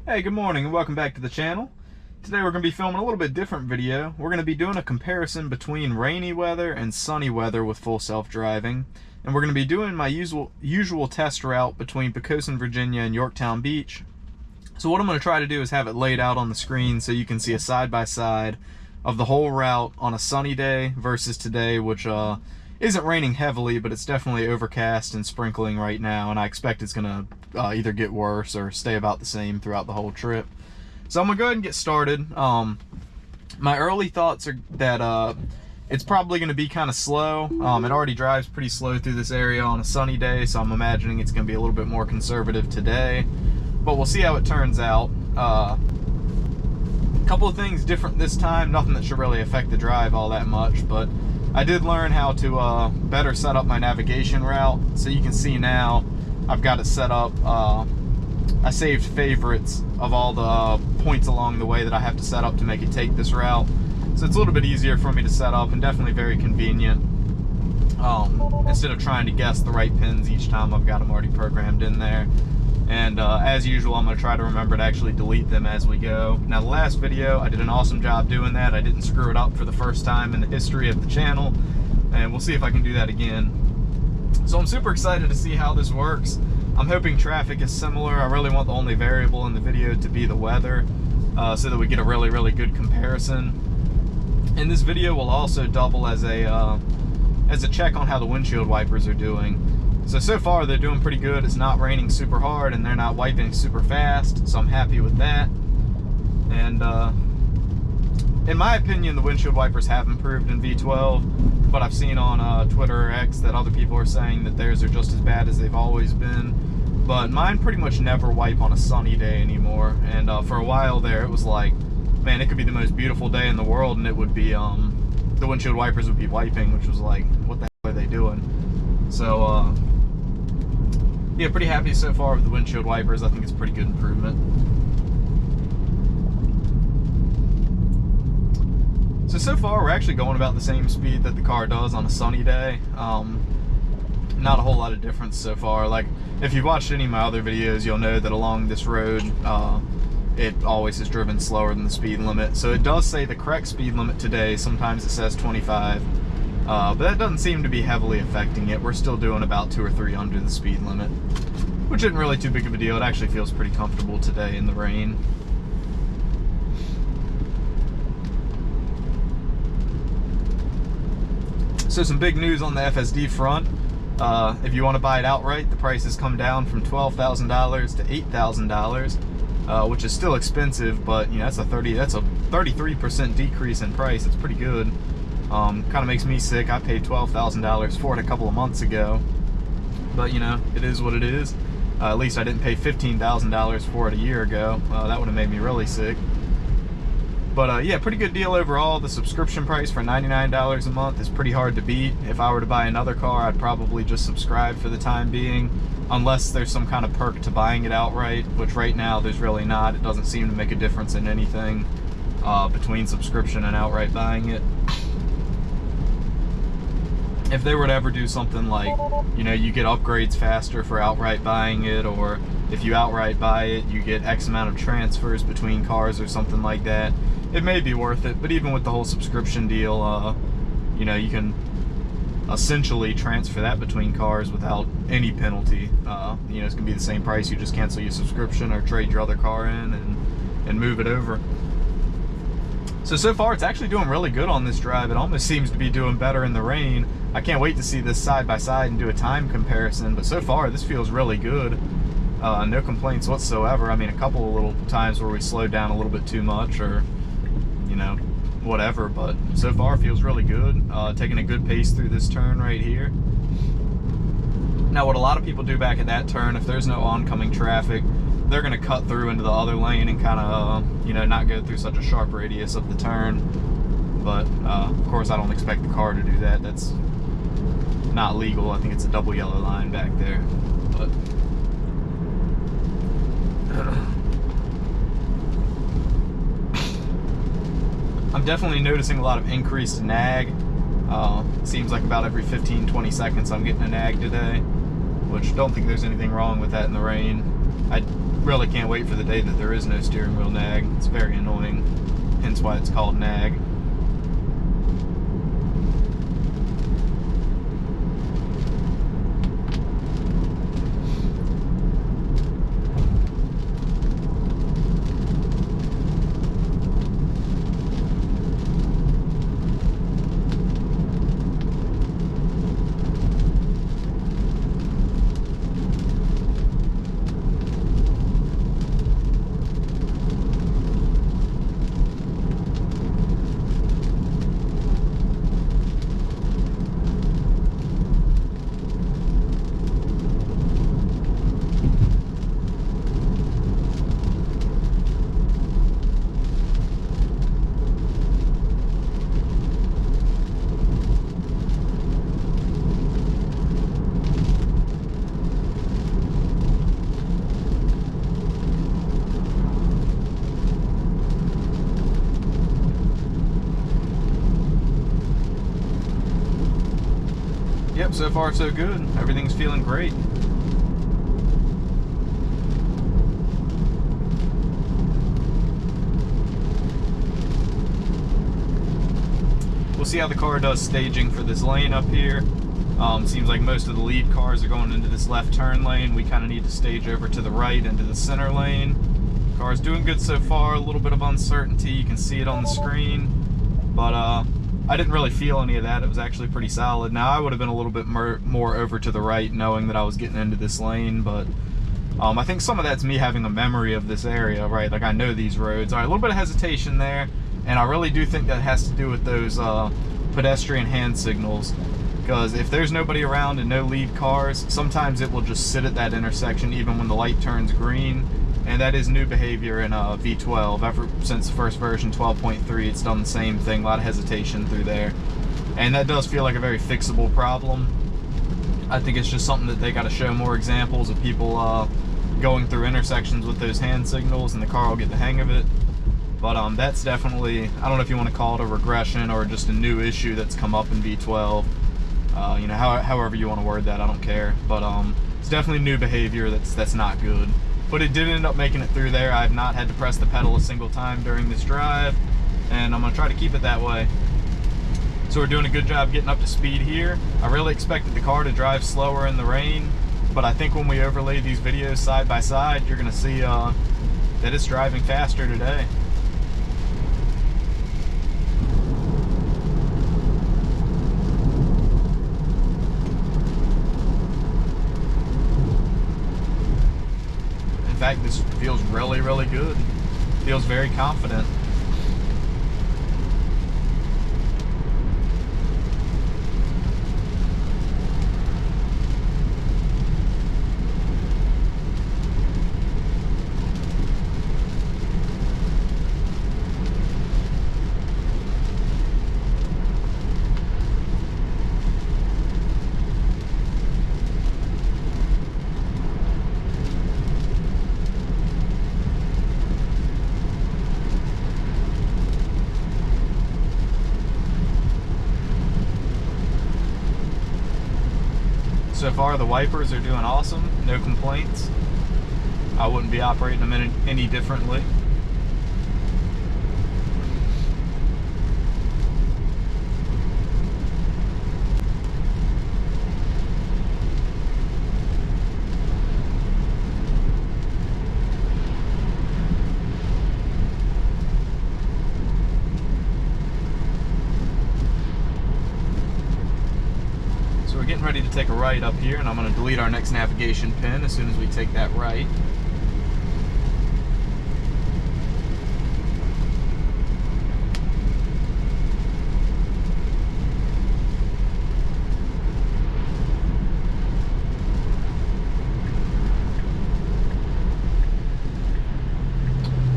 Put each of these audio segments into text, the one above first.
Hey, good morning and welcome back to the channel. Today we're going to be filming a little bit different video. We're going to be doing a comparison between rainy weather and sunny weather with full self-driving. And we're going to be doing my usual test route between Pocosin, Virginia and Yorktown Beach. So what I'm going to try to do is have it laid out on the screen so you can see a side-by-side of the whole route on a sunny day versus today, which isn't raining heavily, but it's definitely overcast and sprinkling right now, and I expect it's going to either get worse or stay about the same throughout the whole trip. So I'm going to go ahead and get started. My early thoughts are that it's probably going to be kind of slow. It already drives pretty slow through this area on a sunny day, so I'm imagining it's going to be a little bit more conservative today. But we'll see how it turns out. A couple of things different this time, nothing that should really affect the drive all that much, but I did learn how to better set up my navigation route. So you can see now I've got it set up. I saved favorites of all the points along the way that I have to set up to make it take this route. So it's a little bit easier for me to set up and definitely very convenient. Instead of trying to guess the right pins each time, I've got them already programmed in there. And as usual, I'm going to try to remember to actually delete them as we go. Now, the last video, I did an awesome job doing that. I didn't screw it up for the first time in the history of the channel. And we'll see if I can do that again. So I'm super excited to see how this works. I'm hoping traffic is similar. I really want the only variable in the video to be the weather, so that we get a really, really good comparison. And this video will also double as a check on how the windshield wipers are doing. So far they're doing pretty good. It's not raining super hard and they're not wiping super fast, so I'm happy with that. And in my opinion, the windshield wipers have improved in V12, but I've seen on Twitter or X that other people are saying that theirs are just as bad as they've always been. But mine pretty much never wipe on a sunny day anymore, and for a while there it was like, man, it could be the most beautiful day in the world and it would be, the windshield wipers would be wiping, which was like, what the hell are they doing? So, yeah, pretty happy so far with the windshield wipers. I think it's a pretty good improvement. So far we're actually going about the same speed that the car does on a sunny day. Not a whole lot of difference so far. Like, if you've watched any of my other videos, you'll know that along this road, it always is driven slower than the speed limit. So it does say the correct speed limit today. Sometimes it says 25. But that doesn't seem to be heavily affecting it. We're still doing about 2 or 3 under the speed limit, which isn't really too big of a deal. It actually feels pretty comfortable today in the rain. So some big news on the FSD front. If you want to buy it outright, the price has come down from $12,000 to $8,000, which is still expensive, but you know, that's a 33% decrease in price. It's pretty good. Kind of makes me sick. I paid $12,000 for it a couple of months ago, but you know, it is what it is. At least I didn't pay $15,000 for it a year ago. That would have made me really sick. But yeah, pretty good deal overall. The subscription price for $99 a month is pretty hard to beat. If I were to buy another car, I'd probably just subscribe for the time being, unless there's some kind of perk to buying it outright, which right now there's really not. It doesn't seem to make a difference in anything between subscription and outright buying it. If they were to ever do something like, you know, you get upgrades faster for outright buying it, or if you outright buy it, you get X amount of transfers between cars or something like that, it may be worth it. But even with the whole subscription deal, you know, you can essentially transfer that between cars without any penalty. You know, it's gonna be the same price. You just cancel your subscription or trade your other car in and move it over. So far it's actually doing really good on this drive. It almost seems to be doing better in the rain. I can't wait to see this side by side and do a time comparison, but so far this feels really good. No complaints whatsoever. I mean, a couple of little times where we slowed down a little bit too much, or you know, whatever, but so far it feels really good. Taking a good pace through this turn right here. Now, what a lot of people do back at that turn, if there's no oncoming traffic, they're going to cut through into the other lane and kind of, you know, not go through such a sharp radius of the turn. But, of course, I don't expect the car to do that. That's not legal. I think it's a double yellow line back there. But I'm definitely noticing a lot of increased nag. It seems like about every 15-20 seconds I'm getting a nag today, which don't think there's anything wrong with that in the rain. I really can't wait for the day that there is no steering wheel nag. It's very annoying, hence why it's called nag. Yep, so far so good. Everything's feeling great. We'll see how the car does staging for this lane up here. Seems like most of the lead cars are going into this left turn lane. We kind of need to stage over to the right into the center lane. Car's doing good so far. A little bit of uncertainty. You can see it on the screen. But I didn't really feel any of that. It was actually pretty solid. Now, I would have been a little bit more over to the right knowing that I was getting into this lane, but I think some of that's me having a memory of this area, right? Like, I know these roads. All right, a little bit of hesitation there, and I really do think that has to do with those pedestrian hand signals, because if there's nobody around and no lead cars, sometimes it will just sit at that intersection even when the light turns green. And that is new behavior in V12. Ever since the first version, 12.3, it's done the same thing. A lot of hesitation through there. And that does feel like a very fixable problem. I think it's just something that they got to show more examples of people going through intersections with those hand signals, and the car will get the hang of it. But that's definitely, I don't know if you want to call it a regression or just a new issue that's come up in V12. You know, however you want to word that, I don't care. But it's definitely new behavior that's not good. But it did end up making it through there. I have not had to press the pedal a single time during this drive, and I'm gonna try to keep it that way. So we're doing a good job getting up to speed here. I really expected the car to drive slower in the rain, but I think when we overlay these videos side by side, you're gonna see that it's driving faster today. In fact, this feels really, really good. Feels very confident. So far, the wipers are doing awesome. No complaints. I wouldn't be operating them any differently. We're getting ready to take a right up here, and I'm going to delete our next navigation pin as soon as we take that right.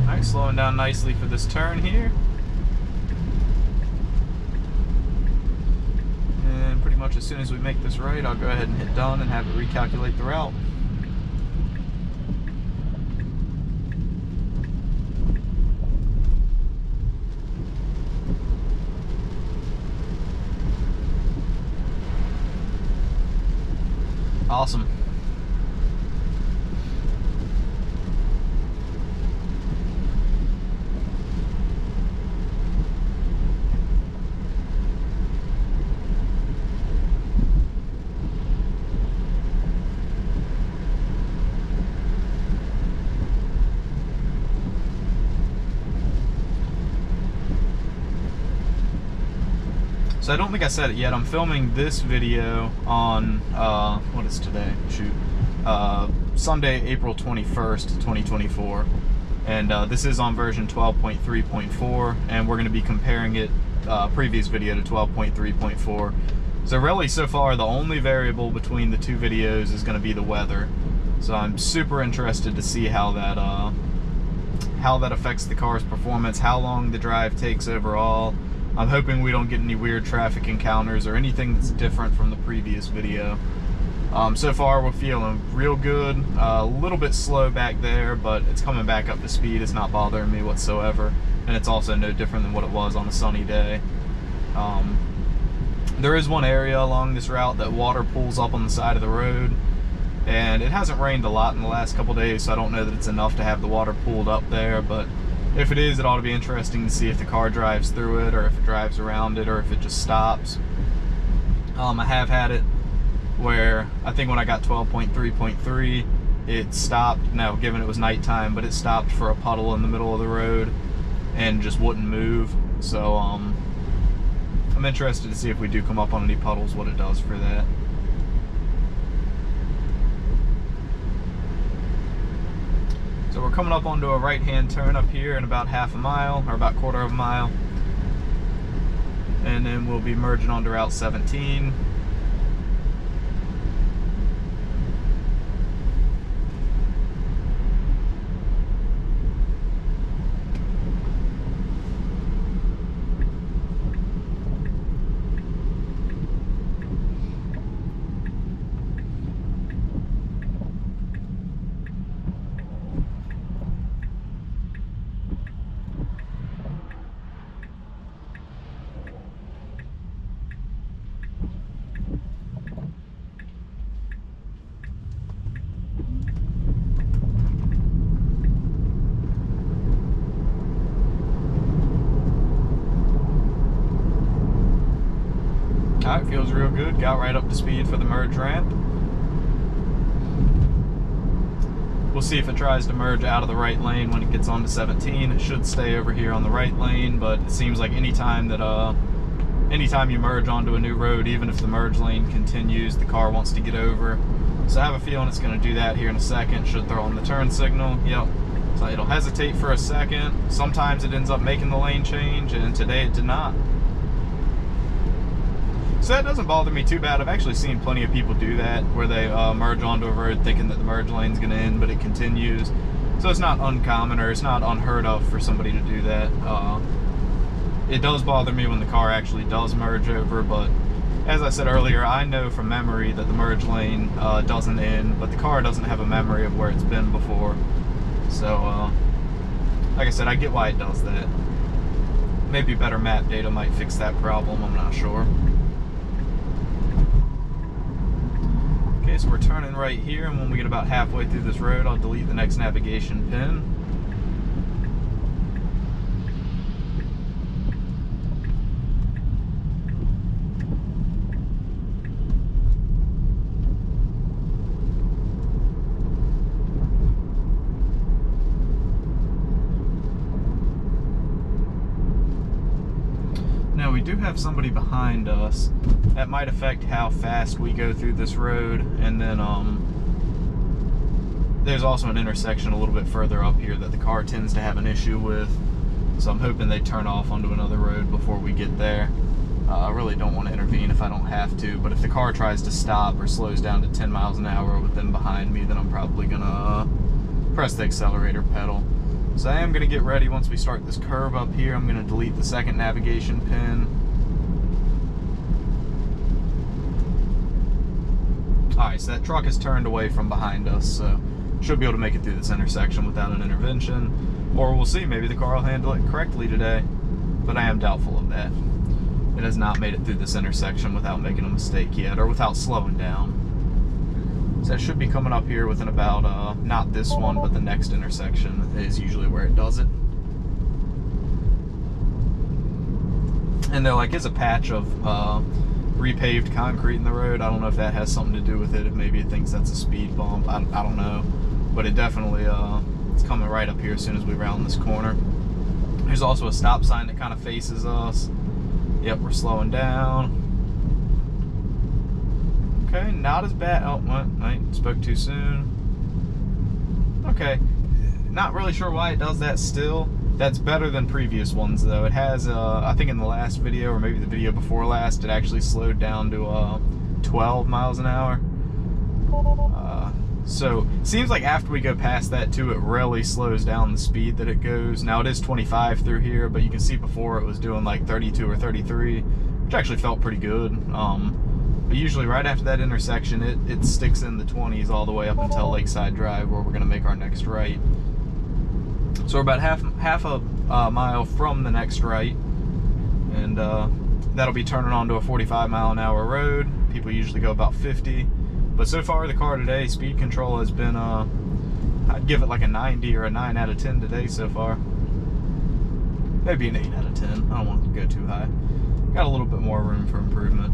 Alright, slowing down nicely for this turn here. Pretty much as soon as we make this right, I'll go ahead and hit done and have it recalculate the route. Awesome. So I don't think I said it yet. I'm filming this video on, what is today? Shoot. Sunday, April 21st, 2024. And this is on version 12.3.4, and we're going to be comparing it, previous video, to 12.3.4. So really, so far, the only variable between the two videos is going to be the weather. So I'm super interested to see how that affects the car's performance, how long the drive takes overall. I'm hoping we don't get any weird traffic encounters or anything that's different from the previous video. So far we're feeling real good, a little bit slow back there, but it's coming back up to speed. It's not bothering me whatsoever, and it's also no different than what it was on a sunny day. There is one area along this route that water pools up on the side of the road, and it hasn't rained a lot in the last couple days, so I don't know that it's enough to have the water pooled up there, but if it is, it ought to be interesting to see if the car drives through it, or if it drives around it, or if it just stops. I have had it where I think when I got 12.3.3, it stopped. Now, given it was nighttime, but it stopped for a puddle in the middle of the road and just wouldn't move. So I'm interested to see if we do come up on any puddles, what it does for that. So we're coming up onto a right-hand turn up here in about half a mile, or about quarter of a mile. And then we'll be merging onto Route 17. Alright, feels real good. Got right up to speed for the merge ramp. We'll see if it tries to merge out of the right lane when it gets onto 17. It should stay over here on the right lane, but it seems like anytime you merge onto a new road, even if the merge lane continues, the car wants to get over. So I have a feeling it's going to do that here in a second. Should throw on the turn signal. Yep. So it'll hesitate for a second. Sometimes it ends up making the lane change, and today it did not. So that doesn't bother me too bad. I've actually seen plenty of people do that, where they merge onto a road thinking that the merge lane's going to end, but it continues. So it's not uncommon, or it's not unheard of for somebody to do that. It does bother me when the car actually does merge over, but as I said earlier, I know from memory that the merge lane doesn't end, but the car doesn't have a memory of where it's been before. So, like I said, I get why it does that. Maybe better map data might fix that problem, I'm not sure. Okay, so we're turning right here, and when we get about halfway through this road, I'll delete the next navigation pin. Now we do have somebody behind us. That might affect how fast we go through this road, and then there's also an intersection a little bit further up here that the car tends to have an issue with, so I'm hoping they turn off onto another road before we get there. I really don't want to intervene if I don't have to, but if the car tries to stop or slows down to 10 miles an hour with them behind me, then I'm probably gonna press the accelerator pedal. So I am going to get ready once we start this curve up here. I'm going to delete the second navigation pin. Alright, so that truck has turned away from behind us, so should be able to make it through this intersection without an intervention. Or we'll see, maybe the car will handle it correctly today, but I am doubtful of that. It has not made it through this intersection without making a mistake yet, or without slowing down. So that should be coming up here within about, not this one, but the next intersection is usually where it does it. And there is a patch of repaved concrete in the road. I don't know if that has something to do with it, if maybe it thinks that's a speed bump. I don't know. But it definitely, it's coming right up here as soon as we round this corner. There's also a stop sign that kind of faces us. Yep, we're slowing down. Okay, not as bad. Oh, I spoke too soon. Okay, not really sure why it does that still. That's better than previous ones though. It has, I think in the last video, or maybe the video before last, it actually slowed down to 12 miles an hour. So it seems like after we go past that too, it really slows down the speed that it goes. Now it is 25 through here, but you can see before it was doing like 32 or 33, which actually felt pretty good. But usually right after that intersection, it sticks in the 20s all the way up until Lakeside Drive, where we're gonna make our next right. So we're about half a mile from the next right, and that'll be turning onto a 45-mile-an-hour road. People usually go about 50. But so far, the car today, speed control has been, I'd give it like a 90 or a 9 out of 10 today so far. Maybe an 8 out of 10. I don't want to go too high. Got a little bit more room for improvement.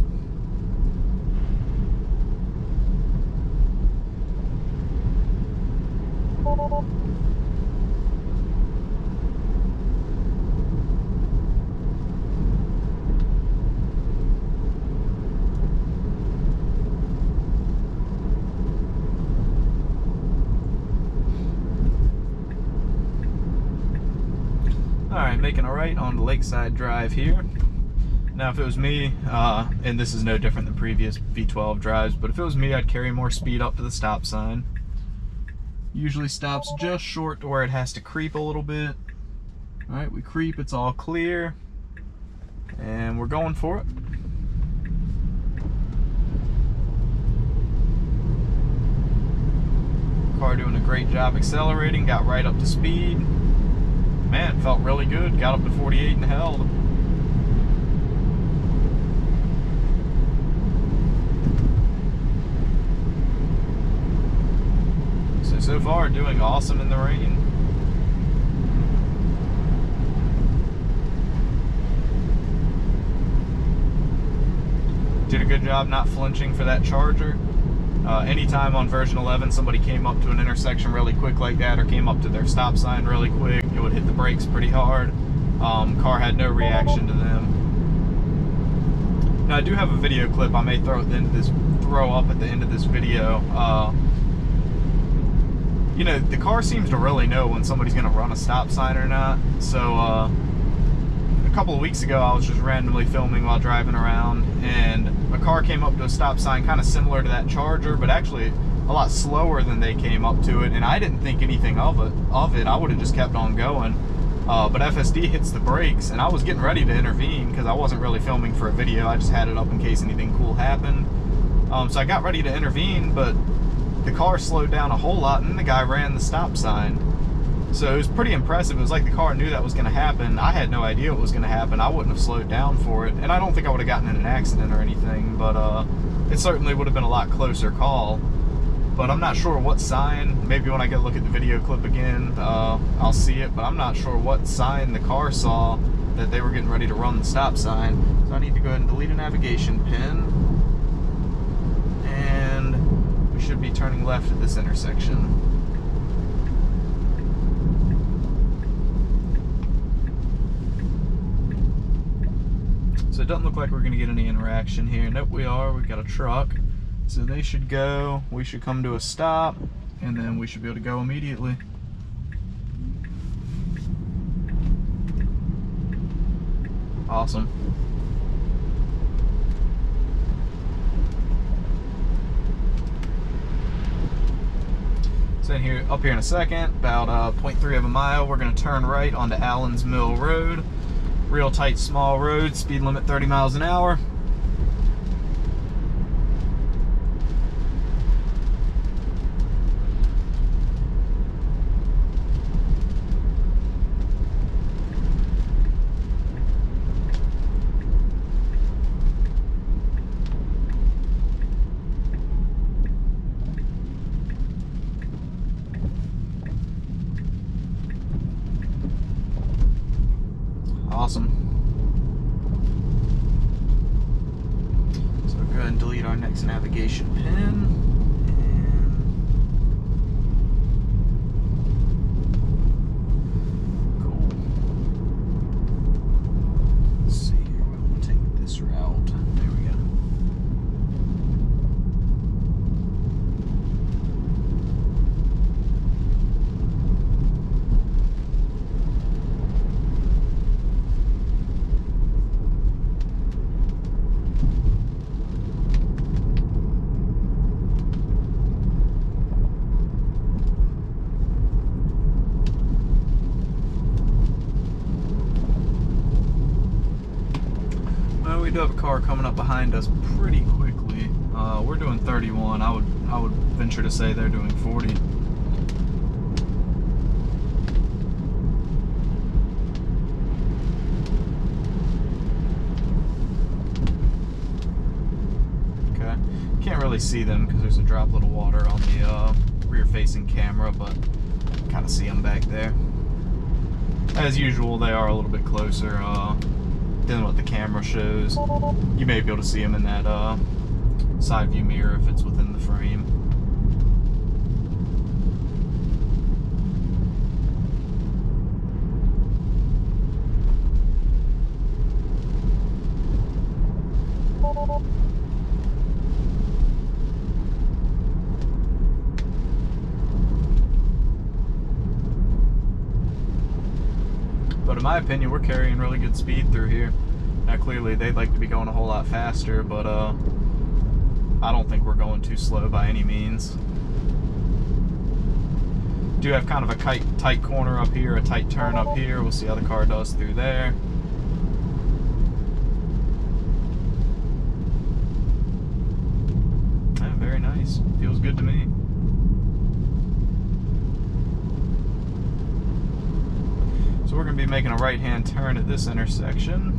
Alright, making a right onto Lakeside Drive here. Now if it was me, and this is no different than previous V12 drives, but if it was me, I'd carry more speed up to the stop sign. Usually stops just short to where it has to creep a little bit. Alright, we creep, it's all clear, and we're going for it. Car doing a great job accelerating, got right up to speed. Man, felt really good. Got up to 48 and held. So far, doing awesome in the rain. Did a good job not flinching for that charger. Anytime on version 11 somebody came up to an intersection really quick like that, or came up to their stop sign really quick, it would hit the brakes pretty hard. Car had no reaction to them. Now I do have a video clip I may throw up at the end of this video. You know, the car seems to really know when somebody's going to run a stop sign or not. So a couple of weeks ago I was just randomly filming while driving around, and a car came up to a stop sign kind of similar to that Charger, but actually a lot slower than they came up to it, and I didn't think anything of it. I would have just kept on going. But FSD hits the brakes, and I was getting ready to intervene because I wasn't really filming for a video. I just had it up in case anything cool happened. So I got ready to intervene, but the car slowed down a whole lot, and then the guy ran the stop sign. So it was pretty impressive. It was like the car knew that was going to happen. I had no idea what was going to happen. I wouldn't have slowed down for it, and I don't think I would have gotten in an accident or anything, but it certainly would have been a lot closer call. But I'm not sure what sign. Maybe when I get a look at the video clip again, I'll see it, but I'm not sure what sign the car saw that they were getting ready to run the stop sign. So I need to go ahead and delete a navigation pin, and we should be turning left at this intersection. So it doesn't look like we're going to get any interaction here. Nope, we are. We've got a truck. So they should go. We should come to a stop, and then we should be able to go immediately. Awesome. So up here in a second, about 0.3 of a mile, we're going to turn right onto Allen's Mill Road. Real tight, small road, speed limit 30 miles an hour. Awesome. So we'll go ahead and delete our next navigation pin. Cool. Let's see here, we'll take we do have a car coming up behind us pretty quickly. We're doing 31. I would venture to say they're doing 40. Can't really see them because there's a droplet of water on the rear-facing camera, but kind of see them back there. As usual, they are a little bit closer than what the camera shows. You may be able to see them in that side view mirror if it's within the frame. But in my opinion, we're carrying really good speed through here. Now clearly they'd like to be going a whole lot faster, but I don't think we're going too slow by any means. Do have kind of a tight corner up here, a tight turn up here. We'll see how the car does through there. Yeah, very nice. Feels good to me. So we're going to be making a right-hand turn at this intersection.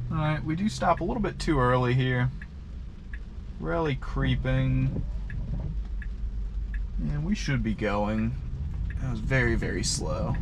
Alright, we do stop a little bit too early here. Really creeping. And we should be going. That was very, very slow.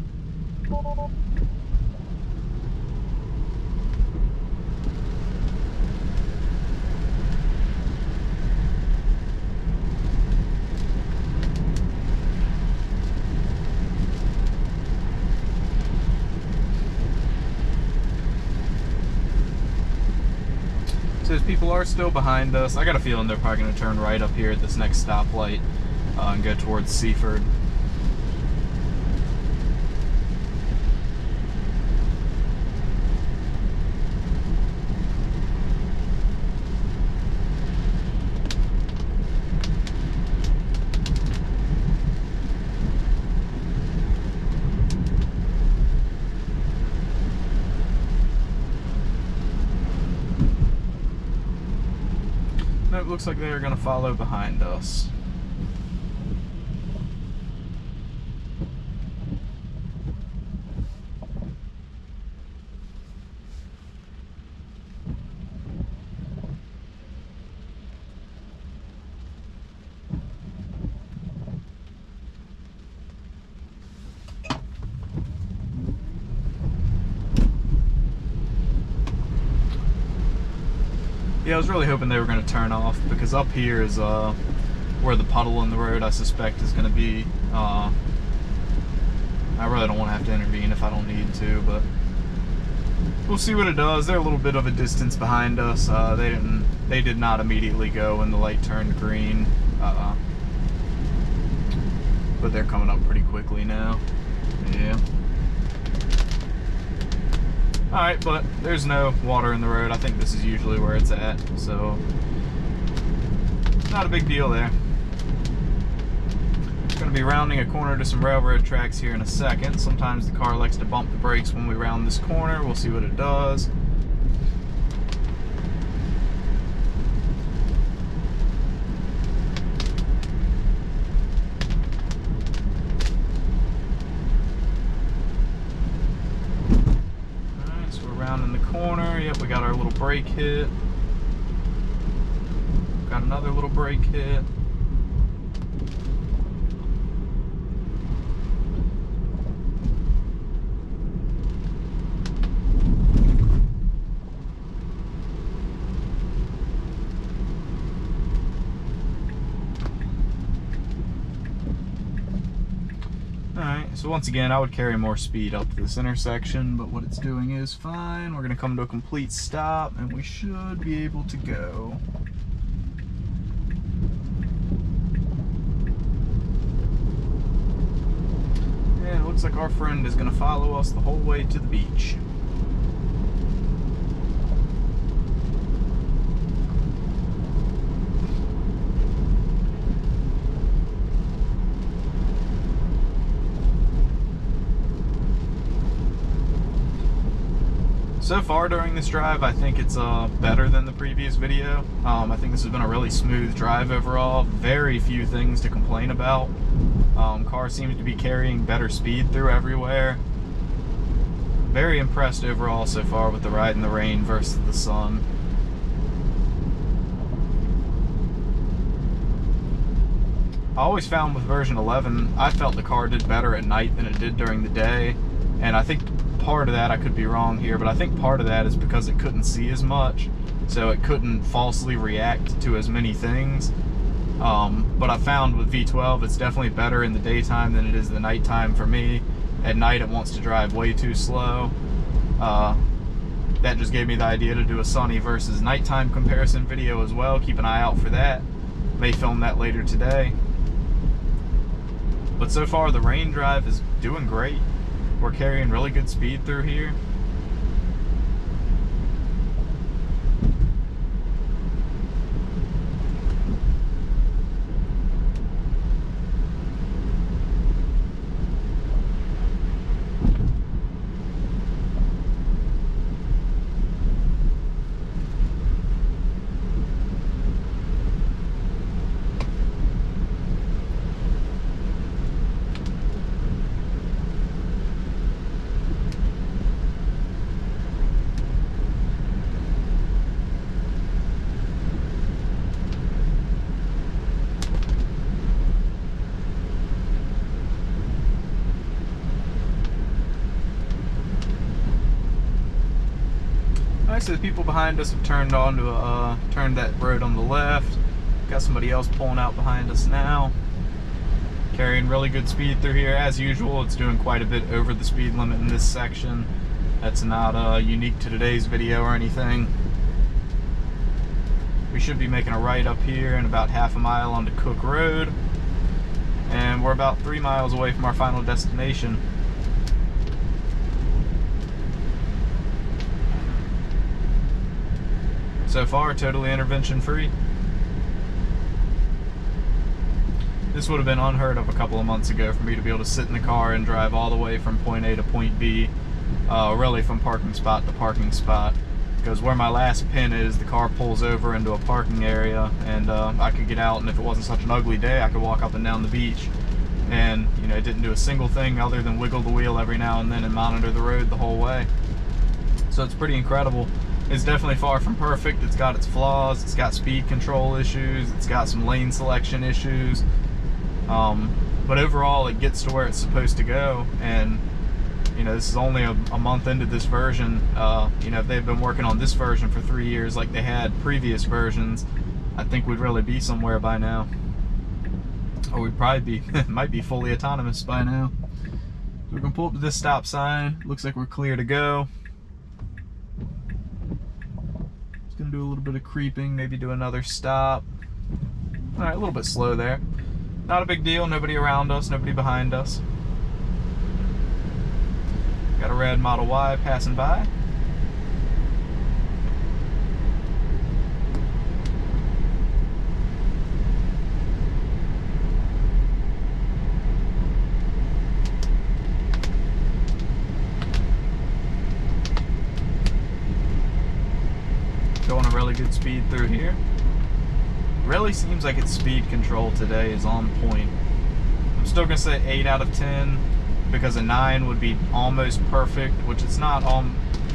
So people are still behind us. I got a feeling they're probably going to turn right up here at this next stoplight and go towards Seaford. It looks like they are going to follow behind us. Yeah, I was really hoping they were going to turn off, because up here is where the puddle in the road, I suspect, is going to be. I really don't want to have to intervene if I don't need to, but we'll see what it does. They're a little bit of a distance behind us. They did not immediately go when the light turned green, but they're coming up pretty quickly now. Yeah. Alright, but there's no water in the road. I think this is usually where it's at, so not a big deal there. Going to be rounding a corner to some railroad tracks here in a second. Sometimes the car likes to bump the brakes when we round this corner. We'll see what it does. In the corner, yep, we got our little brake hit. Got another little brake hit. Alright, so once again, I would carry more speed up to this intersection, but what it's doing is fine. We're going to come to a complete stop, and we should be able to go. Yeah, it looks like our friend is going to follow us the whole way to the beach. So far during this drive, I think it's better than the previous video. I think this has been a really smooth drive overall. Very few things to complain about. Car seems to be carrying better speed through everywhere. Very impressed overall so far with the ride in the rain versus the sun. I always found with version 11, I felt the car did better at night than it did during the day. And I think part of that, I could be wrong here, but I think part of that is because it couldn't see as much, so it couldn't falsely react to as many things. But I found with V12, it's definitely better in the daytime than it is the nighttime for me. At night, it wants to drive way too slow. That just gave me the idea to do a sunny versus nighttime comparison video as well. Keep an eye out for that. May film that later today. But so far, the rain drive is doing great. We're carrying really good speed through here. So the people behind us have turned that road on the left. Got somebody else pulling out behind us now. Carrying really good speed through here. As usual, it's doing quite a bit over the speed limit in this section. That's not unique to today's video or anything. We should be making a right up here and about half a mile onto Cook Road. And we're about 3 miles away from our final destination. So far, totally intervention free. This would have been unheard of a couple of months ago for me to be able to sit in the car and drive all the way from point A to point B, really from parking spot to parking spot. Because where my last pin is, the car pulls over into a parking area, and I could get out, and if it wasn't such an ugly day, I could walk up and down the beach. And, you know, it didn't do a single thing other than wiggle the wheel every now and then and monitor the road the whole way. So it's pretty incredible. It's definitely far from perfect. It's got its flaws. It's got speed control issues. It's got some lane selection issues. But overall, it gets to where it's supposed to go. And, you know, this is only a month into this version. You know, if they've been working on this version for 3 years like they had previous versions, I think we'd really be somewhere by now. Or we'd probably be, might be fully autonomous by now. So we're gonna pull up to this stop sign. Looks like we're clear to go. Gonna do a little bit of creeping, maybe do another stop. Alright, a little bit slow there. Not a big deal, nobody around us, nobody behind us. Got a red Model Y passing by. Going a really good speed through here. Really seems like its speed control today is on point. I'm still gonna say 8 out of 10 because a 9 would be almost perfect, which it's not.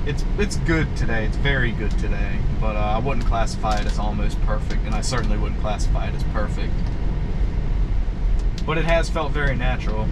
It's good today. It's very good today, but I wouldn't classify it as almost perfect, and I certainly wouldn't classify it as perfect. But it has felt very natural.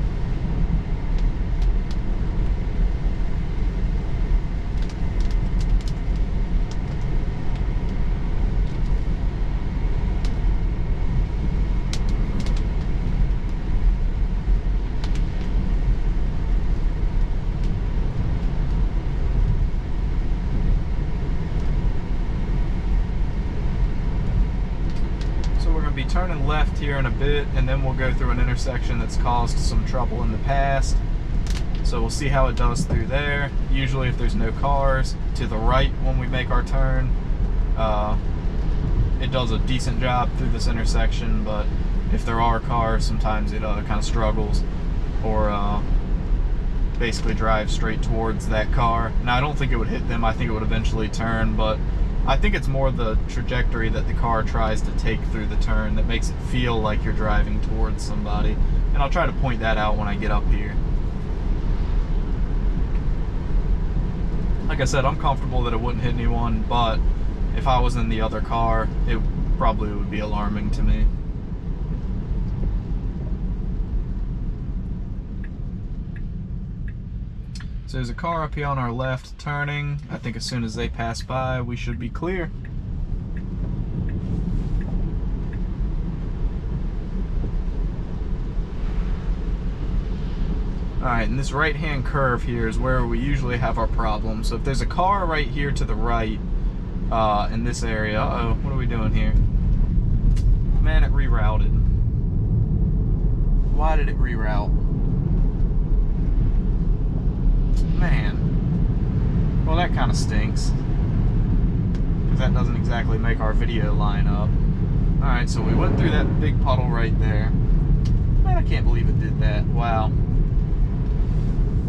Be turning left here in a bit, and then we'll go through an intersection that's caused some trouble in the past. So we'll see how it does through there. Usually if there's no cars, to the right when we make our turn, it does a decent job through this intersection, but if there are cars, sometimes it kind of struggles, or basically drive straight towards that car. Now, I don't think it would hit them. I think it would eventually turn, but I think it's more the trajectory that the car tries to take through the turn that makes it feel like you're driving towards somebody. And I'll try to point that out when I get up here. Like I said, I'm comfortable that it wouldn't hit anyone, but if I was in the other car, it probably would be alarming to me. So there's a car up here on our left turning. I think as soon as they pass by, we should be clear. Alright, and this right-hand curve here is where we usually have our problem. So if there's a car right here to the right, in this area, uh-oh, what are we doing here? Man, it rerouted. Why did it reroute? Man. Well, that kind of stinks. Because that doesn't exactly make our video line up. Alright, so we went through that big puddle right there. Man, I can't believe it did that. Wow.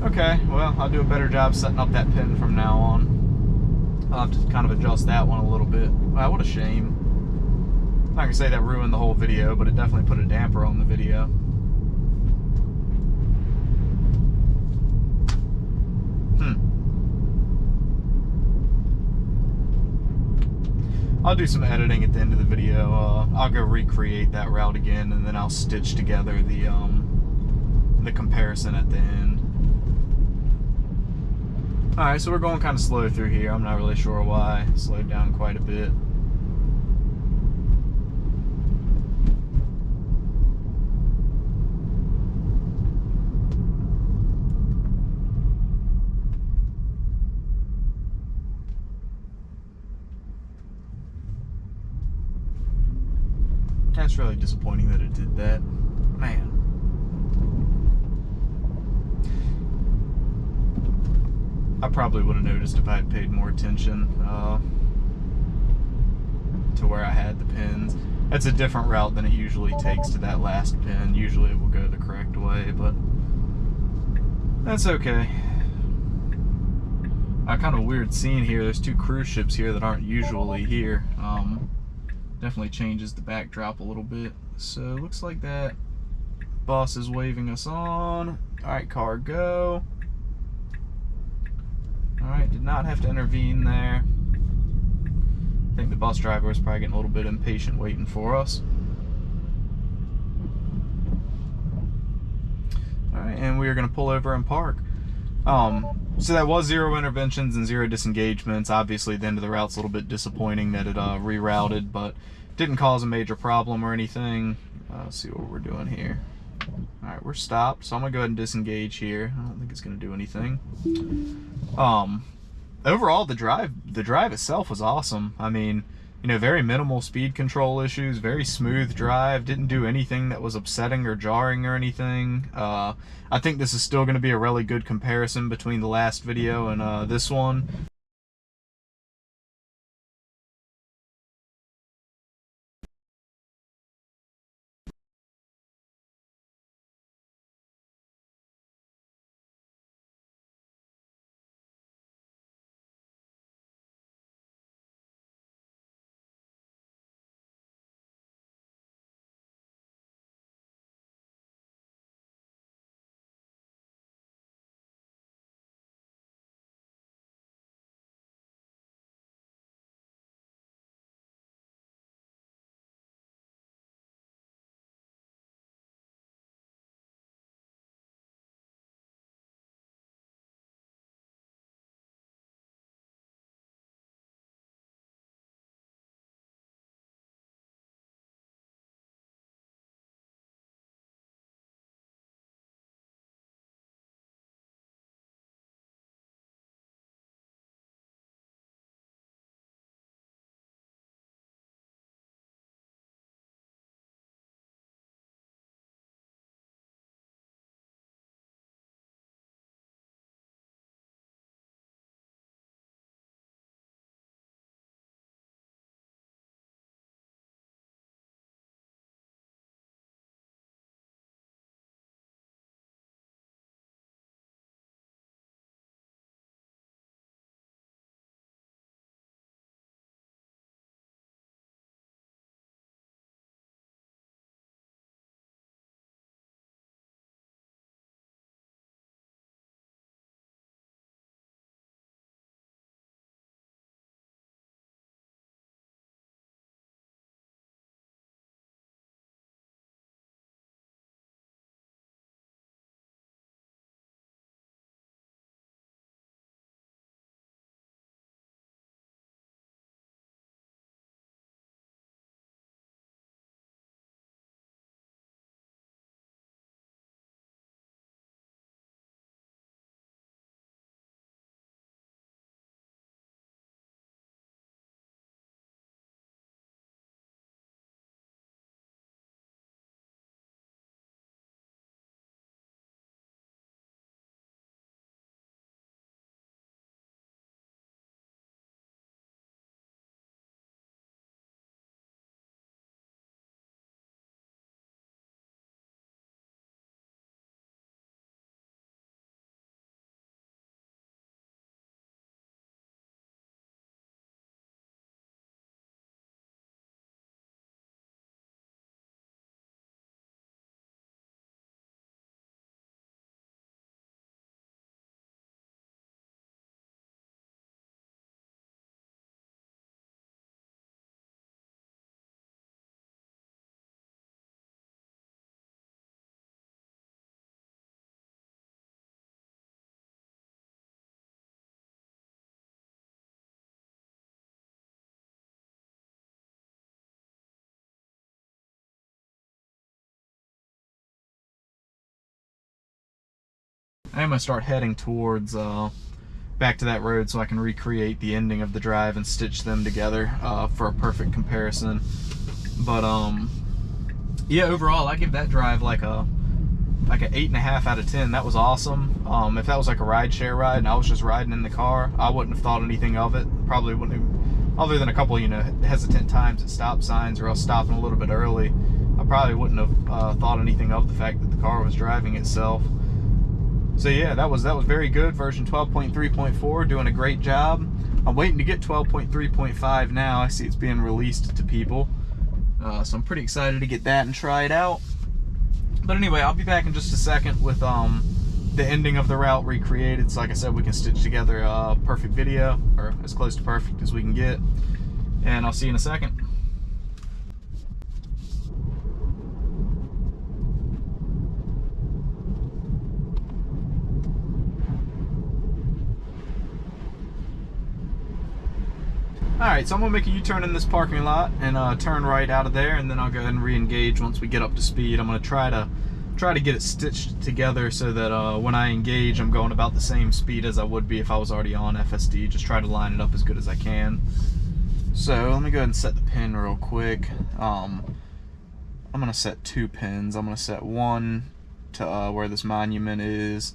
Okay, well, I'll do a better job setting up that pin from now on. I'll have to kind of adjust that one a little bit. Wow, what a shame. I'm not going to say that ruined the whole video, but it definitely put a damper on the video. I'll do some editing at the end of the video. I'll go recreate that route again, and then I'll stitch together the comparison at the end. Alright, so we're going kind of slow through here. I'm not really sure why. Slowed down quite a bit. That's really disappointing that it did that. Man. I probably would have noticed if I had paid more attention to where I had the pins. That's a different route than it usually takes to that last pin. Usually it will go the correct way, but that's okay. Kind of a weird scene here. There's two cruise ships here that aren't usually here. Definitely changes the backdrop a little bit. So looks like that bus is waving us on. Alright, car, go. Alright, did not have to intervene there. I think the bus driver was probably getting a little bit impatient waiting for us. Alright, and we are going to pull over and park. So that was 0 interventions and 0 disengagements. Obviously, the end of the route's a little bit disappointing that it rerouted, but didn't cause a major problem or anything. Let's see what we're doing here. Alright, we're stopped, so I'm going to go ahead and disengage here. I don't think it's going to do anything. Overall, the drive itself was awesome. I mean, you know, very minimal speed control issues, very smooth drive, didn't do anything that was upsetting or jarring or anything. I think this is still going to be a really good comparison between the last video and this one. I am going to start heading towards back to that road so I can recreate the ending of the drive and stitch them together for a perfect comparison. But yeah, overall I give that drive like an 8.5 out of 10. That was awesome. If that was like a rideshare ride and I was just riding in the car, I wouldn't have thought anything of it. Probably wouldn't have, other than a couple, you know, hesitant times at stop signs or else stopping a little bit early. I probably wouldn't have thought anything of the fact that the car was driving itself. So yeah, that was very good. Version 12.3.4 doing a great job. I'm waiting to get 12.3.5 now. I see it's being released to people. So I'm pretty excited to get that and try it out. But anyway, I'll be back in just a second with the ending of the route recreated. So like I said, we can stitch together a perfect video, or as close to perfect as we can get. And I'll see you in a second. Alright, so I'm going to make a U-turn in this parking lot and turn right out of there, and then I'll go ahead and re-engage once we get up to speed. I'm going to try to get it stitched together so that when I engage, I'm going about the same speed as I would be if I was already on FSD. Just try to line it up as good as I can. So let me go ahead and set the pin real quick. I'm going to set 2 pins. I'm going to set one to where this monument is,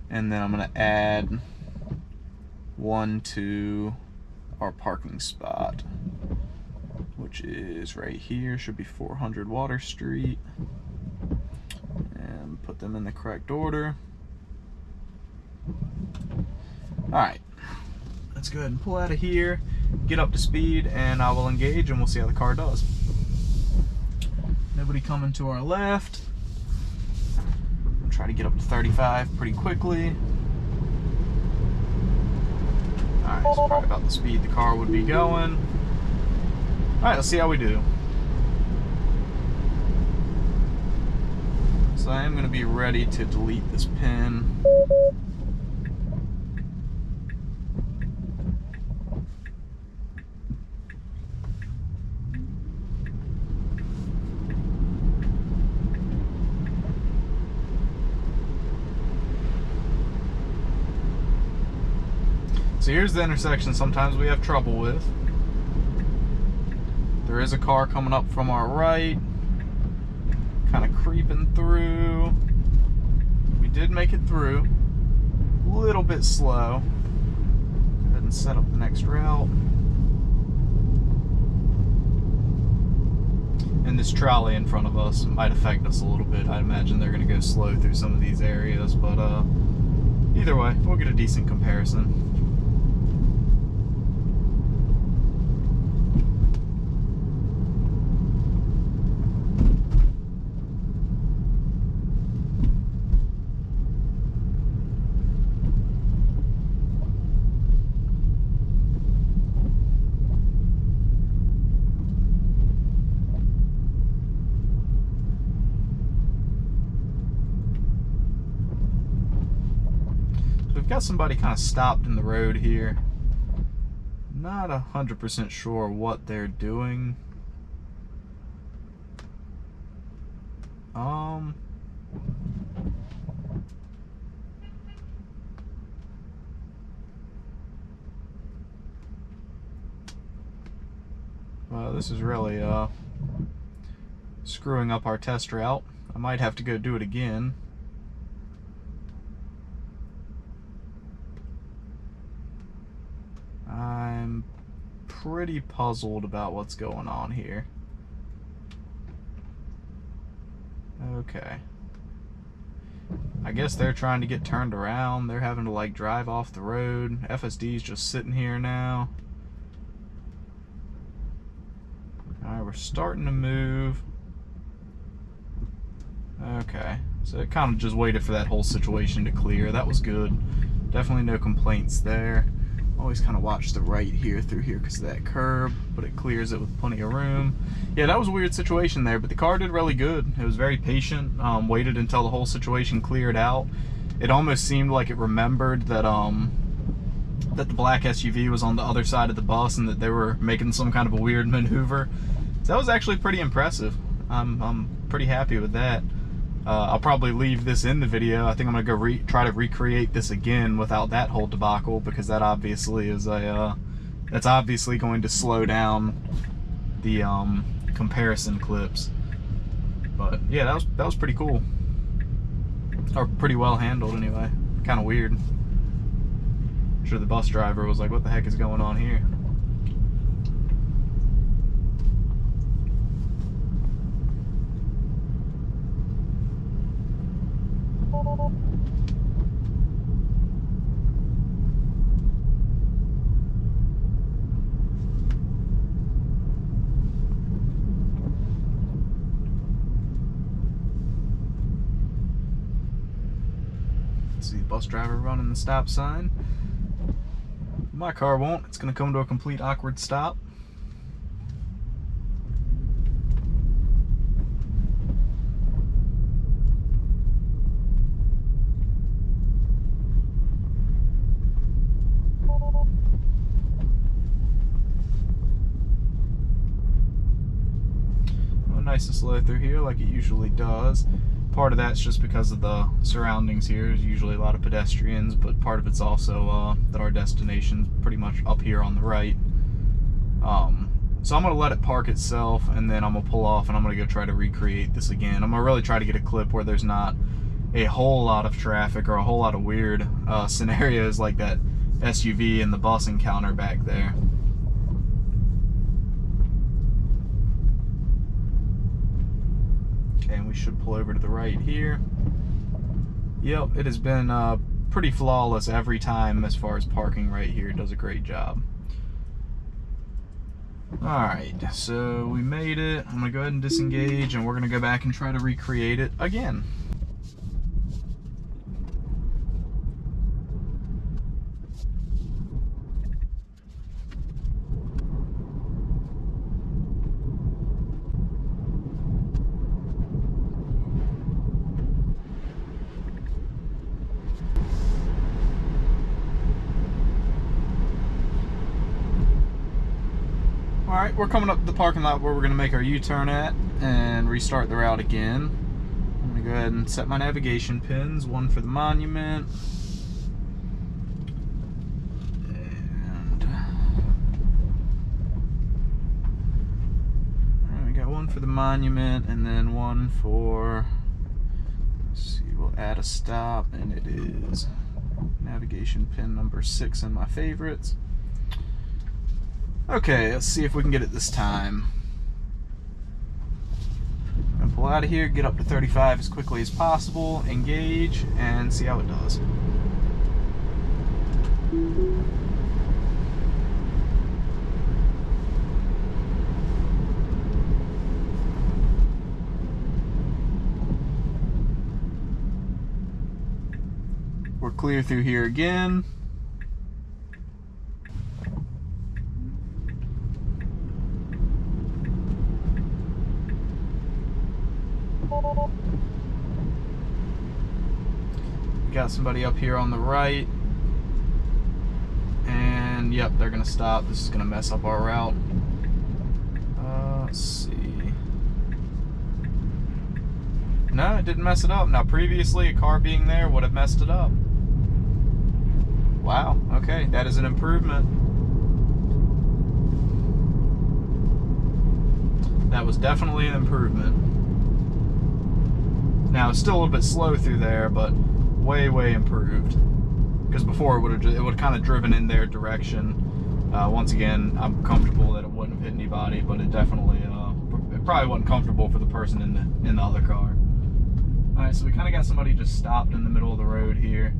and then I'm going to add one to our parking spot, which is right here. Should be 400 Water Street, and put them in the correct order. Alright, let's go ahead and pull out of here, get up to speed, and I will engage and we'll see how the car does. Nobody coming to our left. I'll try to get up to 35 pretty quickly. Alright, so probably about the speed the car would be going. Alright, let's see how we do. So I am going to be ready to delete this pin. So here's the intersection sometimes we have trouble with. There is a car coming up from our right, kind of creeping through. We did make it through. A little bit slow. Go ahead and set up the next route. And this trolley in front of us might affect us a little bit. I imagine they're going to go slow through some of these areas, but either way, we'll get a decent comparison. Got somebody kind of stopped in the road here. Not 100% sure what they're doing. This is really screwing up our test route. I might have to go do it again. I'm pretty puzzled about what's going on here. Okay. I guess they're trying to get turned around. They're having to like drive off the road. FSD's just sitting here now. Alright, we're starting to move. Okay. So it kind of just waited for that whole situation to clear. That was good. Definitely no complaints there. Always kind of watch the right here through here because of that curb, but it clears it with plenty of room. Yeah, that was a weird situation there, but the car did really good. It was very patient, waited until the whole situation cleared out. It almost seemed like it remembered that that the black SUV was on the other side of the bus and that they were making some kind of a weird maneuver. So that was actually pretty impressive. I'm pretty happy with that. I'll probably leave this in the video. I think I'm gonna go try to recreate this again without that whole debacle, because that obviously is that's obviously going to slow down the comparison clips. But yeah, that was pretty cool, or pretty well handled anyway. Kind of weird. I'm sure the bus driver was like, what the heck is going on here? See the bus driver running the stop sign. My car won't. It's going to come to a complete awkward stop. Nice and slow through here like it usually does. Part of that's just because of the surroundings here. There's usually a lot of pedestrians, but part of it's also that our destination's pretty much up here on the right. So I'm going to let it park itself, and then I'm going to pull off and I'm going to go try to recreate this again. I'm going to really try to get a clip where there's not a whole lot of traffic or a whole lot of weird scenarios like that SUV and the bus encounter back there. And we should pull over to the right here. Yep, it has been pretty flawless every time as far as parking right here. It does a great job. Alright, so we made it. I'm going to go ahead and disengage, and we're going to go back and try to recreate it again. Alright, we're coming up to the parking lot where we're going to make our U-turn at and restart the route again. I'm going to go ahead and set my navigation pins, one for the monument, and we got one for the monument and then one for, let's see, we'll add a stop, and it is navigation pin number 6 in my favorites. Okay, let's see if we can get it this time. I'm gonna pull out of here, get up to 35 as quickly as possible, engage, and see how it does. We're clear through here again. Got somebody up here on the right, and yep, they're gonna stop. This is gonna mess up our route. Let's see. No, it didn't mess it up. Now previously a car being there would have messed it up. Wow, okay, that is an improvement. That was definitely an improvement. Now it's still a little bit slow through there, but way improved. Because before it would have kind of driven in their direction. Once again, I'm comfortable that it wouldn't have hit anybody, but it definitely it probably wasn't comfortable for the person in the other car. All right, so we kind of got somebody just stopped in the middle of the road here.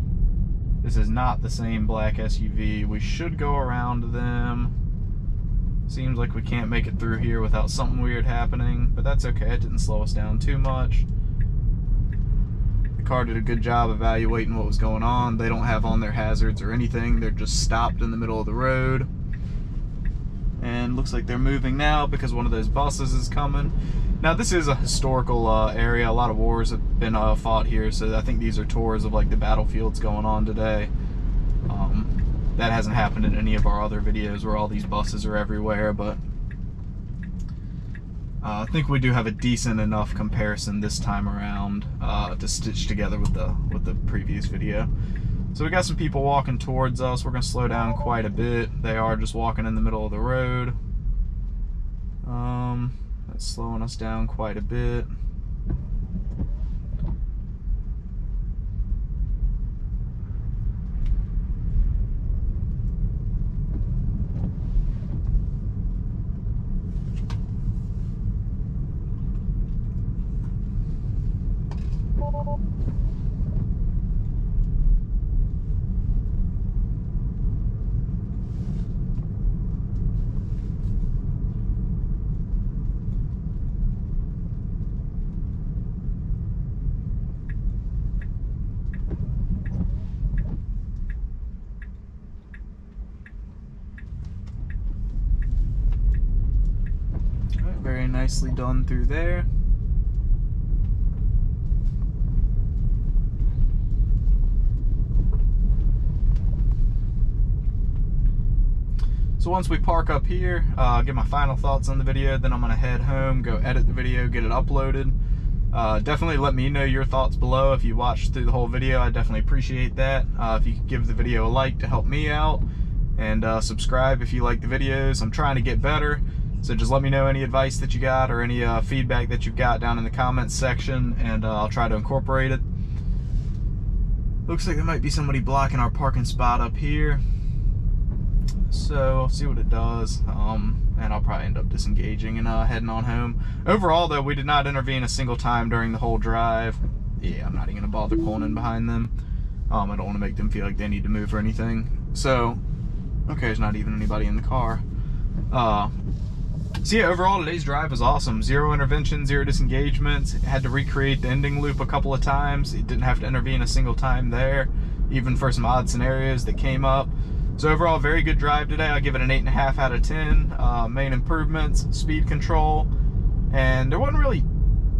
This is not the same black SUV. We should go around them. Seems like we can't make it through here without something weird happening, but that's okay. It didn't slow us down too much. The car did a good job evaluating what was going on. They don't have on their hazards or anything. They're just stopped in the middle of the road. And looks like they're moving now because one of those buses is coming. Now this is a historical area. A lot of wars have been fought here, so I think these are tours of like the battlefields going on today. That hasn't happened in any of our other videos where all these buses are everywhere, but I think we do have a decent enough comparison this time around to stitch together with the previous video. So we got some people walking towards us. We're going to slow down quite a bit. They are just walking in the middle of the road. That's slowing us down quite a bit. Very nicely done through there. So once we park up here, get my final thoughts on the video, then I'm gonna head home, go edit the video, get it uploaded. Definitely let me know your thoughts below if you watched through the whole video. I definitely appreciate that. If you could give the video a like to help me out, and subscribe if you like the videos. I'm trying to get better. So just let me know any advice that you got or any feedback that you've got down in the comments section, and I'll try to incorporate it. Looks like there might be somebody blocking our parking spot up here. So I'll see what it does, and I'll probably end up disengaging and heading on home. Overall though, we did not intervene a single time during the whole drive. Yeah, I'm not even gonna bother pulling in behind them. I don't want to make them feel like they need to move or anything. So, okay, there's not even anybody in the car. So yeah, overall today's drive was awesome. 0 intervention, 0 disengagements. Had to recreate the ending loop a couple of times. It didn't have to intervene a single time there, even for some odd scenarios that came up. So overall, very good drive today. I'll give it an 8.5 out of 10. Main improvements, speed control, and there wasn't really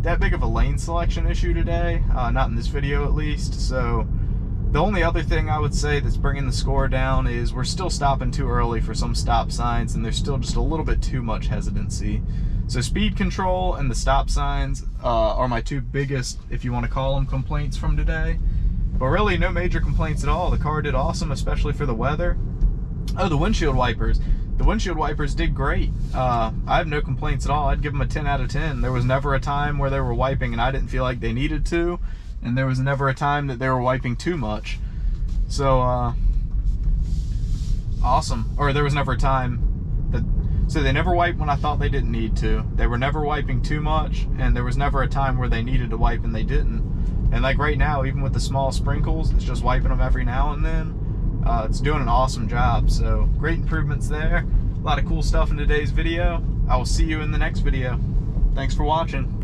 that big of a lane selection issue today, not in this video at least. So the only other thing I would say that's bringing the score down is we're still stopping too early for some stop signs, and there's still just a little bit too much hesitancy. So speed control and the stop signs are my two biggest, if you want to call them, complaints from today. But really no major complaints at all. The car did awesome, especially for the weather. Oh, the windshield wipers. The windshield wipers did great. I have no complaints at all. I'd give them a 10 out of 10. There was never a time where they were wiping and I didn't feel like they needed to. And there was never a time that they were wiping too much. So, awesome. Or there was never a time that, so they never wiped when I thought they didn't need to. They were never wiping too much, and there was never a time where they needed to wipe and they didn't. And like right now, even with the small sprinkles, it's just wiping them every now and then. It's doing an awesome job. So great improvements there. A lot of cool stuff in today's video. I will see you in the next video. Thanks for watching.